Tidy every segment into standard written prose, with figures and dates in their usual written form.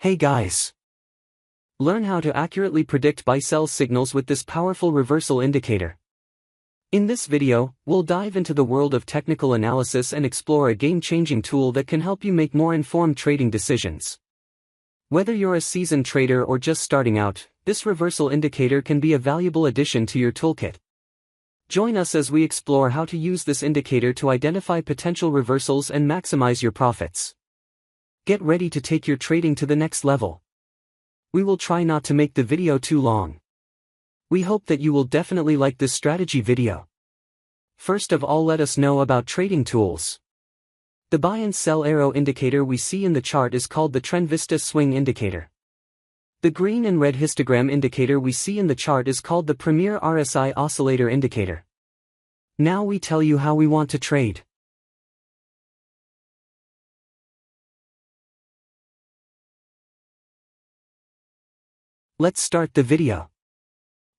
Hey guys! Learn how to accurately predict buy-sell signals with this powerful reversal indicator. In this video, we'll dive into the world of technical analysis and explore a game-changing tool that can help you make more informed trading decisions. Whether you're a seasoned trader or just starting out, this reversal indicator can be a valuable addition to your toolkit. Join us as we explore how to use this indicator to identify potential reversals and maximize your profits. Get ready to take your trading to the next level. We will try not to make the video too long. We hope that you will definitely like this strategy video. First of all, let us know about trading tools. The buy and sell arrow indicator we see in the chart is called the Tradingview swing indicator. The green and red histogram indicator we see in the chart is called the Premier RSI oscillator indicator. Now we tell you how we want to trade. Let's start the video.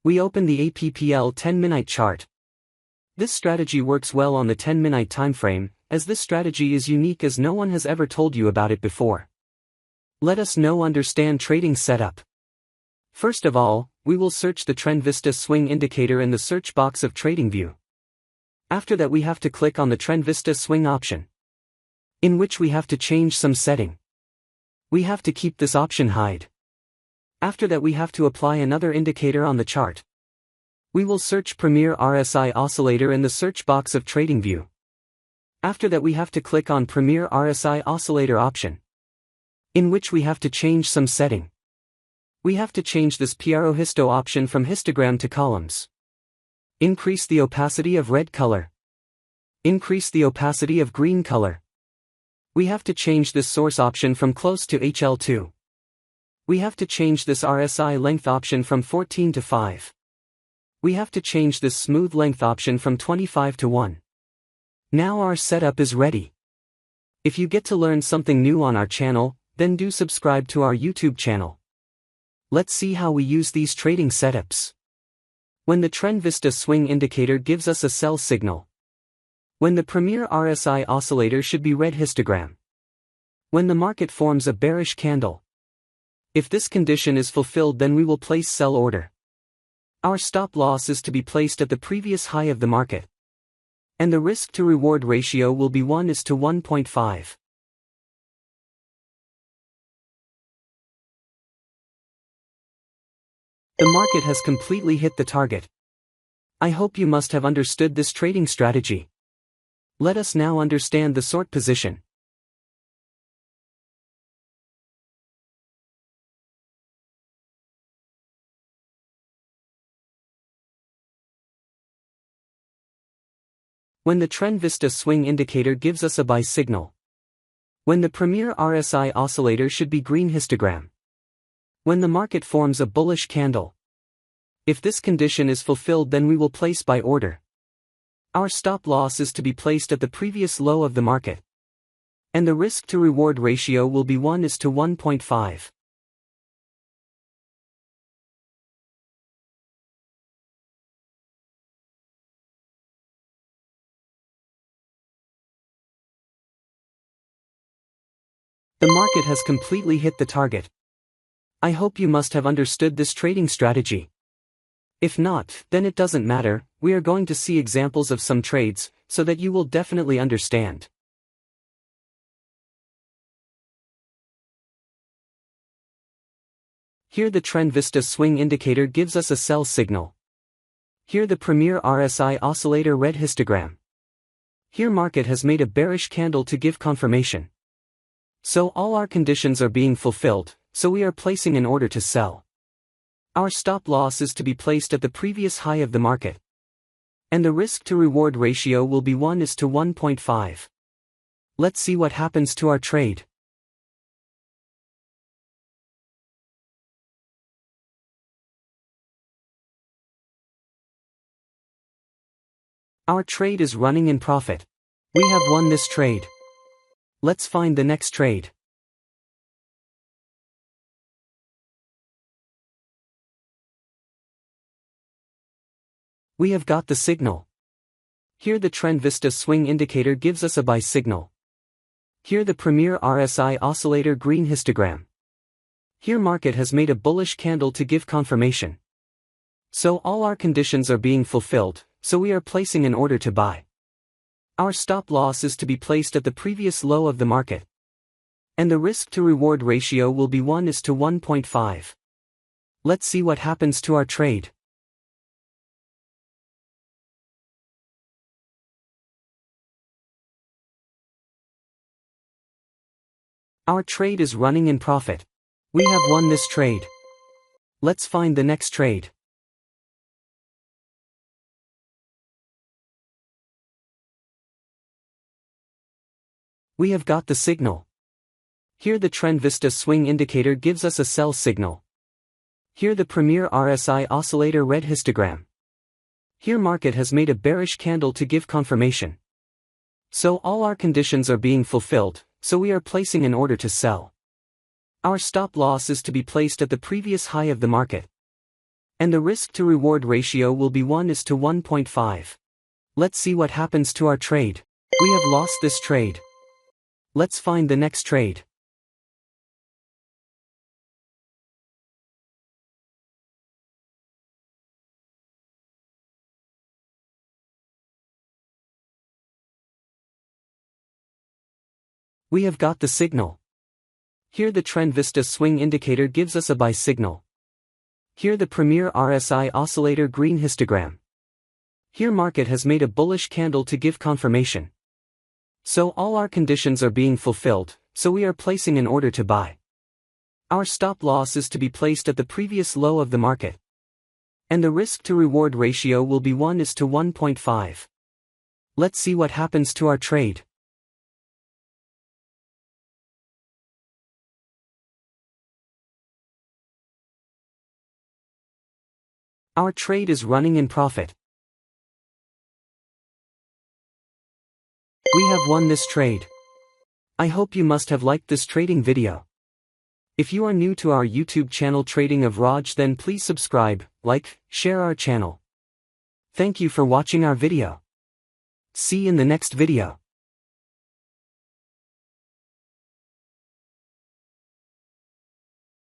We open the APPL 10-minute chart. This strategy works well on the 10-minute timeframe, as this strategy is unique as no one has ever told you about it before. Let us now understand trading setup. First of all, we will search the Tradingview swing indicator in the search box of Tradingview. After that, we have to click on the Tradingview swing option, in which we have to change some setting. We have to keep this option hide. After that, we have to apply another indicator on the chart. We will search Premier RSI oscillator in the search box of Tradingview. After that, we have to click on Premier RSI oscillator option, in which we have to change some setting. We have to change this PRO histo option from histogram to columns. Increase the opacity of red color. Increase the opacity of green color. We have to change this source option from close to HL2. We have to change this RSI length option from 14 to 5. We have to change this smooth length option from 25 to 1. Now our setup is ready. If you get to learn something new on our channel, then do subscribe to our YouTube channel. Let's see how we use these trading setups. When the Tradingview swing indicator gives us a sell signal. When the Premier RSI oscillator should be red histogram. When the market forms a bearish candle. If this condition is fulfilled, then we will place sell order. Our stop loss is to be placed at the previous high of the market. And the risk to reward ratio will be 1:1.5. The market has completely hit the target. I hope you must have understood this trading strategy. Let us now understand the short position. When the Tradingview swing indicator gives us a buy signal. When the Premier RSI oscillator should be green histogram. When the market forms a bullish candle. If this condition is fulfilled, then we will place buy order. Our stop loss is to be placed at the previous low of the market. And the risk to reward ratio will be 1:1.5. The market has completely hit the target. I hope you must have understood this trading strategy. If not, then it doesn't matter, we are going to see examples of some trades, so that you will definitely understand. Here the Tradingview swing indicator gives us a sell signal. Here the Premier RSI oscillator red histogram. Here market has made a bearish candle to give confirmation. So all our conditions are being fulfilled, so we are placing an order to sell. Our stop loss is to be placed at the previous high of the market. And the risk to reward ratio will be 1:1.5. Let's see what happens to our trade. Our trade is running in profit. We have won this trade. Let's find the next trade. We have got the signal. Here the Tradingview swing indicator gives us a buy signal. Here the Premier RSI oscillator green histogram. Here market has made a bullish candle to give confirmation. So all our conditions are being fulfilled, so we are placing an order to buy. Our stop loss is to be placed at the previous low of the market. And the risk to reward ratio will be 1:1.5. Let's see what happens to our trade. Our trade is running in profit. We have won this trade. Let's find the next trade. We have got the signal. Here the Trend Vista swing indicator gives us a sell signal. Here the Premier RSI oscillator red histogram. Here market has made a bearish candle to give confirmation. So all our conditions are being fulfilled, so we are placing an order to sell. Our stop loss is to be placed at the previous high of the market. And the risk to reward ratio will be 1:1.5. Let's see what happens to our trade. We have lost this trade. Let's find the next trade. We have got the signal. Here the Trend Vista swing indicator gives us a buy signal. Here the Premier RSI oscillator green histogram. Here market has made a bullish candle to give confirmation. So all our conditions are being fulfilled, so we are placing an order to buy. Our stop loss is to be placed at the previous low of the market. And the risk to reward ratio will be 1:1.5. Let's see what happens to our trade. Our trade is running in profit. We have won this trade. I hope you must have liked this trading video. If you are new to our YouTube channel Trading of Raj, then please subscribe, like, share our channel. Thank you for watching our video. See you in the next video.